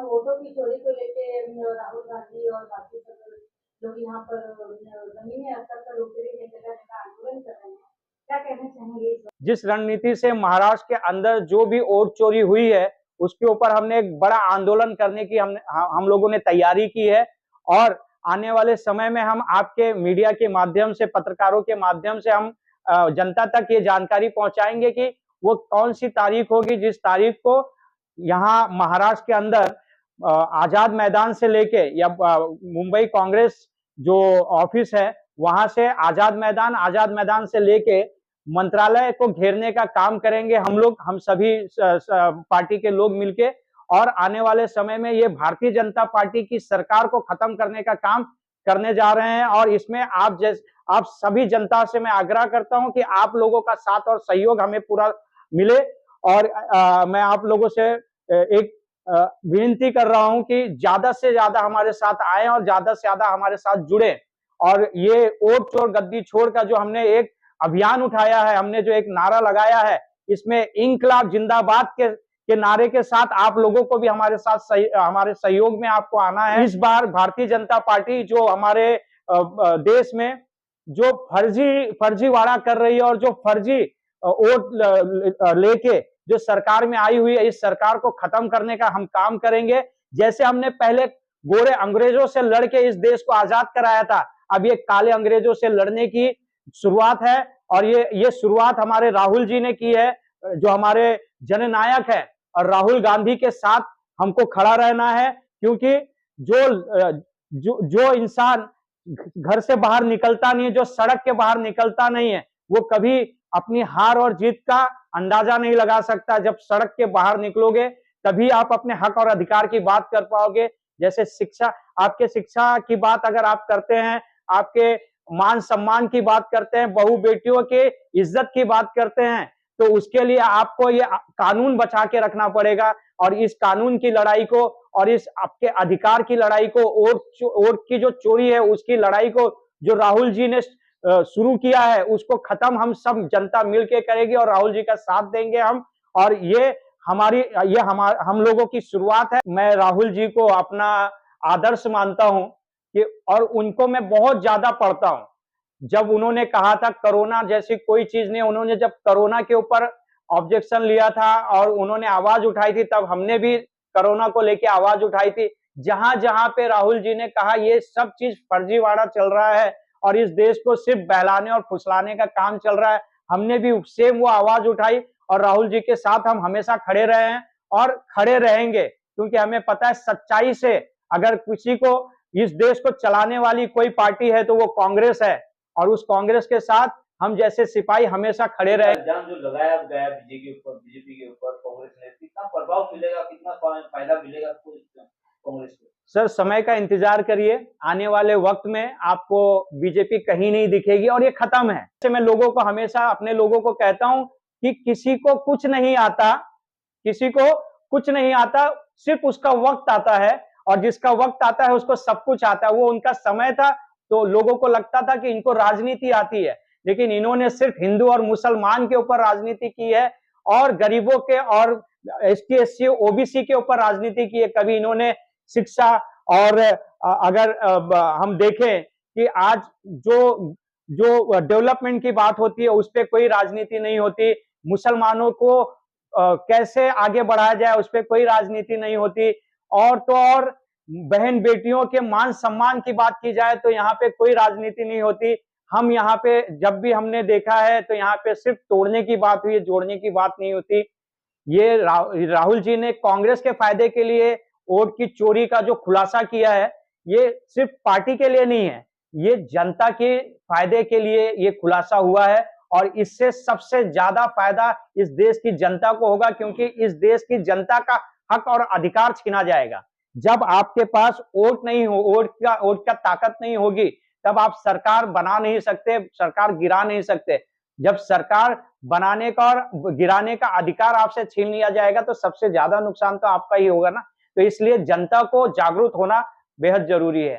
वोटों की चोरी को लेके राहुल गांधी और बाकी सब लोग यहाँ पर जमीनी स्तर पर रोकने के जगह जगह आंदोलन कर रहे हैं, क्या कहना चाहेंगे इस बारे? जिस रणनीति से महाराष्ट्र के अंदर जो भी वोट चोरी हुई है उसके ऊपर हमने एक बड़ा आंदोलन करने की हम लोगों ने तैयारी की है। और आने वाले समय में हम आपके मीडिया के माध्यम से, पत्रकारों के माध्यम से हम जनता तक ये जानकारी पहुंचाएंगे कि वो कौन सी तारीख होगी जिस तारीख को यहाँ महाराष्ट्र के अंदर आजाद मैदान से लेके या मुंबई कांग्रेस जो ऑफिस है वहां से आजाद मैदान से लेके मंत्रालय को घेरने का काम करेंगे हम लोग, हम सभी पार्टी के लोग मिलके। और आने वाले समय में ये भारतीय जनता पार्टी की सरकार को खत्म करने का काम करने जा रहे हैं। और इसमें आप सभी जनता से मैं आग्रह करता हूं कि आप लोगों का साथ और सहयोग हमें पूरा मिले। और मैं आप लोगों से एक विनती कर रहा हूं कि ज्यादा से ज्यादा हमारे साथ आए और ज्यादा से ज्यादा हमारे साथ जुड़े। और ये वोट चोर गद्दी छोड़ का जो हमने एक अभियान उठाया है, हमने जो एक नारा लगाया है, इसमें इंकलाब जिंदाबाद के नारे के साथ आप लोगों को भी हमारे साथ हमारे सहयोग में आपको आना है। इस बार भारतीय जनता पार्टी जो हमारे देश में जो फर्जीवाड़ा कर रही है और जो फर्जी वोट लेके जो सरकार में आई हुई है, इस सरकार को खत्म करने का हम काम करेंगे। जैसे हमने पहले गोरे अंग्रेजों से लड़के इस देश को आजाद कराया था, अब ये काले अंग्रेजों से लड़ने की शुरुआत है। और ये शुरुआत हमारे राहुल जी ने की है, जो हमारे जननायक है। और राहुल गांधी के साथ हमको खड़ा रहना है, क्योंकि जो इंसान घर से बाहर निकलता नहीं है, जो सड़क के बाहर निकलता नहीं है, वो कभी अपनी हार और जीत का अंदाजा नहीं लगा सकता। जब सड़क के बाहर निकलोगे तभी आप अपने हक और अधिकार की बात कर पाओगे। जैसे शिक्षा, आपके शिक्षा की बात अगर आप करते हैं, आपके मान सम्मान की बात करते हैं, बहू बेटियों के इज्जत की बात करते हैं, तो उसके लिए आपको ये कानून बचा के रखना पड़ेगा। और इस कानून की लड़ाई को और इस आपके अधिकार की लड़ाई को, वोट की जो चोरी है उसकी लड़ाई को जो राहुल जी ने शुरू किया है, उसको खत्म हम सब जनता मिलके करेगी और राहुल जी का साथ देंगे हम। और ये हम लोगों की शुरुआत है। मैं राहुल जी को अपना आदर्श मानता हूं कि, और उनको मैं बहुत ज्यादा पढ़ता हूं। जब उन्होंने कहा था कोरोना जैसी कोई चीज नहीं, उन्होंने जब कोरोना के ऊपर ऑब्जेक्शन लिया था और उन्होंने आवाज उठाई थी, तब हमने भी कोरोना को लेके आवाज उठाई थी। जहां जहां पे राहुल जी ने कहा ये सब चीज फर्जीवाड़ा चल रहा है और इस देश को सिर्फ बहलाने और फुसलाने का काम चल रहा है, हमने भी सेम वो आवाज उठाई। और राहुल जी के साथ हम हमेशा खड़े रहे हैं और खड़े रहेंगे, क्योंकि हमें पता है सच्चाई से अगर किसी को इस देश को चलाने वाली कोई पार्टी है तो वो कांग्रेस है। और उस कांग्रेस के साथ हम जैसे सिपाही हमेशा खड़े रहे। इल्जाम जो लगाया गया बीजेपी के ऊपर कांग्रेस ने, कितना प्रभाव मिलेगा, कितना फायदा मिलेगा कांग्रेस को? सर, समय का इंतजार करिए, आने वाले वक्त में आपको बीजेपी कहीं नहीं दिखेगी और ये खत्म है। जैसे मैं लोगों को हमेशा, अपने लोगों को कहता हूं कि किसी को कुछ नहीं आता, सिर्फ उसका वक्त आता है। और जिसका वक्त आता है उसको सब कुछ आता है। वो उनका समय था तो लोगों को लगता था कि इनको राजनीति आती है, लेकिन इन्होंने सिर्फ हिंदू और मुसलमान के ऊपर राजनीति की है और गरीबों के और ST SC OBC के ऊपर राजनीति की है। कभी इन्होंने शिक्षा और अगर हम देखें कि आज जो डेवलपमेंट की बात होती है उस पर कोई राजनीति नहीं होती, मुसलमानों को कैसे आगे बढ़ाया जाए उस पर कोई राजनीति नहीं होती, और तो और बहन बेटियों के मान सम्मान की बात की जाए तो यहाँ पे कोई राजनीति नहीं होती। हम यहाँ पे जब भी हमने देखा है तो यहाँ पे सिर्फ तोड़ने की बात हुई है, जोड़ने की बात नहीं होती। ये राहुल जी ने कांग्रेस के फायदे के लिए वोट की चोरी का जो खुलासा किया है, ये सिर्फ पार्टी के लिए नहीं है, ये जनता के फायदे के लिए ये खुलासा हुआ है। और इससे सबसे ज्यादा फायदा इस देश की जनता को होगा, क्योंकि इस देश की जनता का हक और अधिकार छीना जाएगा। जब आपके पास वोट नहीं हो, वोट का ताकत नहीं होगी, तब आप सरकार बना नहीं सकते, सरकार गिरा नहीं सकते। जब सरकार बनाने का और गिराने का अधिकार आपसे छीन लिया जाएगा तो सबसे ज्यादा नुकसान तो आपका ही होगा ना। तो इसलिए जनता को जागरूक होना बेहद जरूरी है।